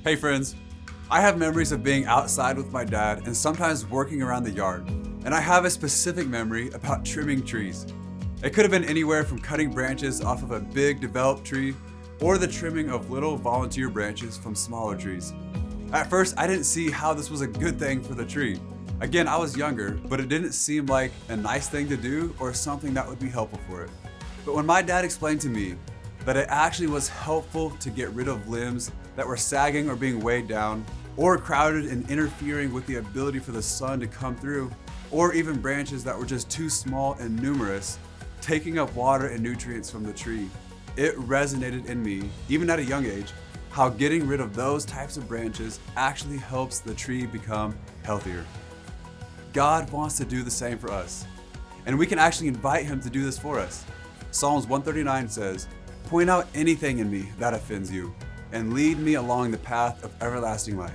Hey friends, I have memories of being outside with my dad and sometimes working around the yard. And I have a specific memory about trimming trees. It could have been anywhere from cutting branches off of a big developed tree or the trimming of little volunteer branches from smaller trees. At first, I didn't see how this was a good thing for the tree. Again, I was younger, but it didn't seem like a nice thing to do or something that would be helpful for it. But when my dad explained to me that it actually was helpful to get rid of limbs that were sagging or being weighed down, or crowded and interfering with the ability for the sun to come through, or even branches that were just too small and numerous, taking up water and nutrients from the tree, it resonated in me, even at a young age, how getting rid of those types of branches actually helps the tree become healthier. God wants to do the same for us, and we can actually invite Him to do this for us. Psalms 139 says, "Point out anything in me that offends you, and lead me along the path of everlasting life."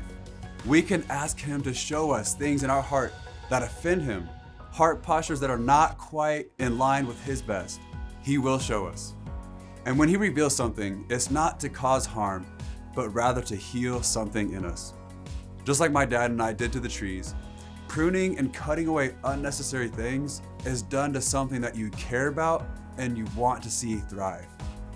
We can ask Him to show us things in our heart that offend Him, heart postures that are not quite in line with His best. He will show us. And when He reveals something, it's not to cause harm, but rather to heal something in us. Just like my dad and I did to the trees, pruning and cutting away unnecessary things is done to something that you care about and you want to see thrive.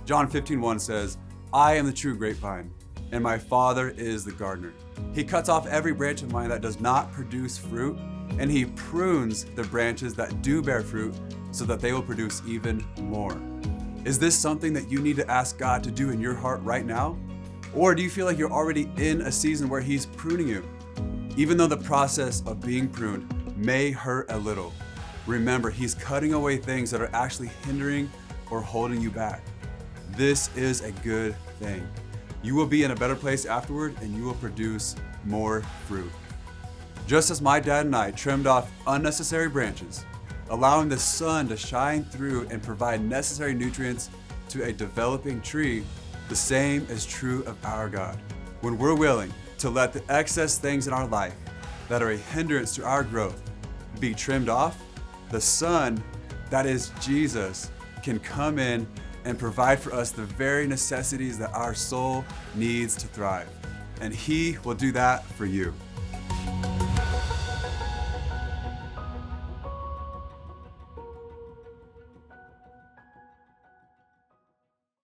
John 15:1 says, "I am the true grapevine, and my Father is the gardener. He cuts off every branch of mine that does not produce fruit, and He prunes the branches that do bear fruit so that they will produce even more." Is this something that you need to ask God to do in your heart right now? Or do you feel like you're already in a season where He's pruning you? Even though the process of being pruned may hurt a little, remember He's cutting away things that are actually hindering or holding you back. This is a good thing. You will be in a better place afterward, and you will produce more fruit. Just as my dad and I trimmed off unnecessary branches, allowing the sun to shine through and provide necessary nutrients to a developing tree, the same is true of our God. When we're willing to let the excess things in our life that are a hindrance to our growth be trimmed off, the sun, that is Jesus, can come in and provide for us the very necessities that our soul needs to thrive. And He will do that for you.